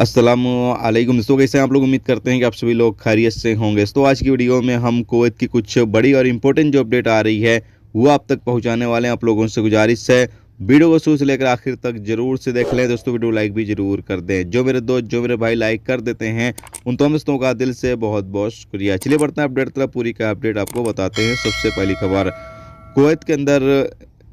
अस्सलामुअलैकुम दोस्तों, कैसे हैं आप लोग। उम्मीद करते हैं कि आप सभी लोग खैरियत से होंगे। तो आज की वीडियो में हम कुवैत की कुछ बड़ी और इम्पोर्टेंट जो अपडेट आ रही है वो आप तक पहुंचाने वाले हैं। आप लोगों से गुजारिश है वीडियो को शुरू से लेकर आखिर तक जरूर से देख लें दोस्तों। वीडियो लाइक भी जरूर कर दें। जो मेरे दोस्त जो मेरे भाई लाइक कर देते हैं उन तमाम दोस्तों का दिल से बहुत बहुत शुक्रिया। चलिए बढ़ते हैं अपडेट तरफ। पूरी का अपडेट आपको बताते हैं। सबसे पहली खबर, कुवैत के अंदर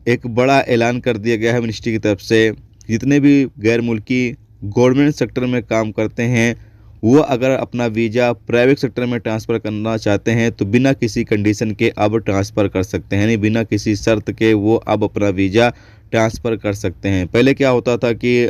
एक बड़ा ऐलान कर दिया गया है मिनिस्ट्री की तरफ से। जितने भी गैर मुल्की गवर्नमेंट सेक्टर में काम करते हैं वो अगर अपना वीज़ा प्राइवेट सेक्टर में ट्रांसफ़र करना चाहते हैं तो बिना किसी कंडीशन के अब ट्रांसफ़र कर सकते हैं, यानी बिना किसी शर्त के वो अब अपना वीज़ा ट्रांसफ़र कर सकते हैं। पहले क्या होता था कि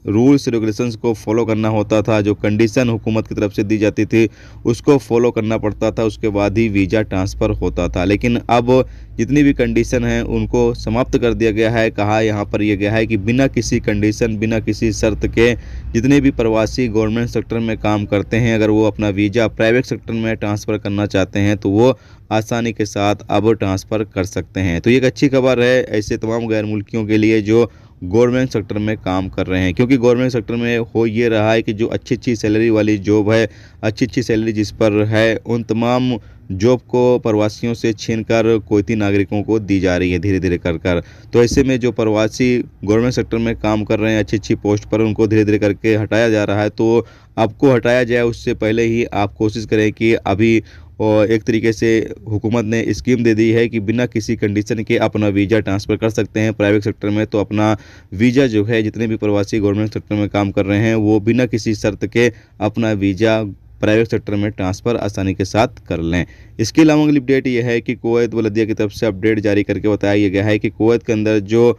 रूल्स रेगुलेशंस को फॉलो करना होता था, जो कंडीशन हुकूमत की तरफ से दी जाती थी उसको फॉलो करना पड़ता था, उसके बाद ही वीज़ा ट्रांसफ़र होता था। लेकिन अब जितनी भी कंडीशन हैं उनको समाप्त कर दिया गया है। कहा यहाँ पर यह गया है कि बिना किसी कंडीशन बिना किसी शर्त के जितने भी प्रवासी गवर्नमेंट सेक्टर में काम करते हैं अगर वो अपना वीज़ा प्राइवेट सेक्टर में ट्रांसफ़र करना चाहते हैं तो वो आसानी के साथ अब ट्रांसफ़र कर सकते हैं। तो ये एक अच्छी खबर है ऐसे तमाम गैर मुल्कियों के लिए जो गवर्नमेंट सेक्टर में काम कर रहे हैं, क्योंकि गवर्नमेंट सेक्टर में हो ये रहा है कि जो अच्छी अच्छी सैलरी वाली जॉब है, अच्छी अच्छी सैलरी जिस पर है, उन तमाम जॉब को प्रवासियों से छीनकर कुवैती नागरिकों को दी जा रही है धीरे धीरे कर। तो ऐसे में जो प्रवासी गवर्नमेंट सेक्टर में काम कर रहे हैं अच्छी अच्छी पोस्ट पर, उनको धीरे धीरे करके हटाया जा रहा है। तो आपको हटाया जाए उससे पहले ही आप कोशिश करें कि अभी और एक तरीके से हुकूमत ने स्कीम दे दी है कि बिना किसी कंडीशन के अपना वीज़ा ट्रांसफ़र कर सकते हैं प्राइवेट सेक्टर में। तो अपना वीज़ा जो है जितने भी प्रवासी गवर्नमेंट सेक्टर में काम कर रहे हैं वो बिना किसी शर्त के अपना वीज़ा प्राइवेट सेक्टर में ट्रांसफ़र आसानी के साथ कर लें। इसके अलावा अगली अपडेट यह है कि कुवैत बल्दिया की तरफ से अपडेट जारी करके बताया गया है कि कुवैत के अंदर जो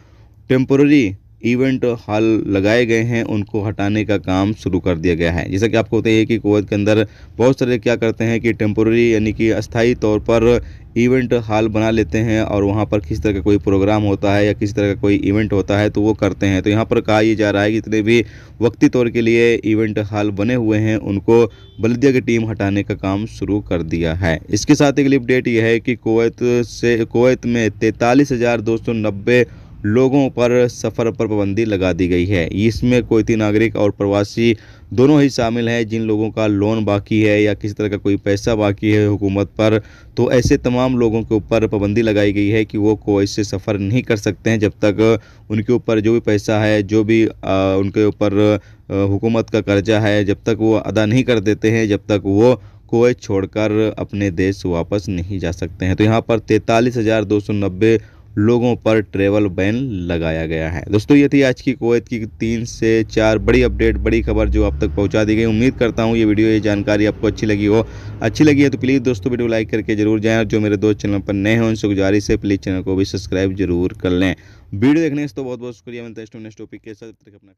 टेम्पोररी इवेंट हॉल लगाए गए हैं उनको हटाने का काम शुरू कर दिया गया है। जैसा कि आपको पता है कि कुवैत के अंदर बहुत सारे क्या करते हैं कि टेम्पोररी यानी कि अस्थायी तौर पर इवेंट हॉल बना लेते हैं और वहाँ पर किसी तरह का कोई प्रोग्राम होता है या किसी तरह का कोई इवेंट होता है तो वो करते हैं। तो यहाँ पर कहा यह जा रहा है कि जितने भी वक्ती तौर के लिए इवेंट हॉल बने हुए हैं उनको बल्दिया की टीम हटाने का काम शुरू कर दिया है। इसके साथ एक अपडेट यह है कि कुवैत में 43,290 लोगों पर सफ़र पर पाबंदी लगा दी गई है। इसमें कुवैती नागरिक और प्रवासी दोनों ही शामिल हैं। जिन लोगों का लोन बाकी है या किसी तरह का कोई पैसा बाकी है हुकूमत पर, तो ऐसे तमाम लोगों के ऊपर पाबंदी लगाई गई है कि वो कुवैत से सफ़र नहीं कर सकते हैं जब तक उनके ऊपर जो भी पैसा है, जो भी उनके ऊपर हुकूमत का कर्जा है, जब तक वो अदा नहीं कर देते हैं जब तक वो कुवैत छोड़कर अपने देश वापस नहीं जा सकते हैं। तो यहाँ पर 43,290 लोगों पर ट्रेवल बैन लगाया गया है। दोस्तों ये थी आज की कुवैत की 3 से 4 बड़ी अपडेट, बड़ी खबर जो आप तक पहुंचा दी गई। उम्मीद करता हूं ये वीडियो ये जानकारी आपको अच्छी लगी हो। अच्छी लगी है तो प्लीज़ दोस्तों वीडियो लाइक करके जरूर जाएं और जो मेरे दोस्त चैनल पर नए हैं उनसे गुजारिश है प्लीज़ चैनल को भी सब्सक्राइब जरूर कर लें। वीडियो देखने से तो बहुत बहुत शुक्रिया। मिलता है नेक्स्ट टॉपिक के साथ।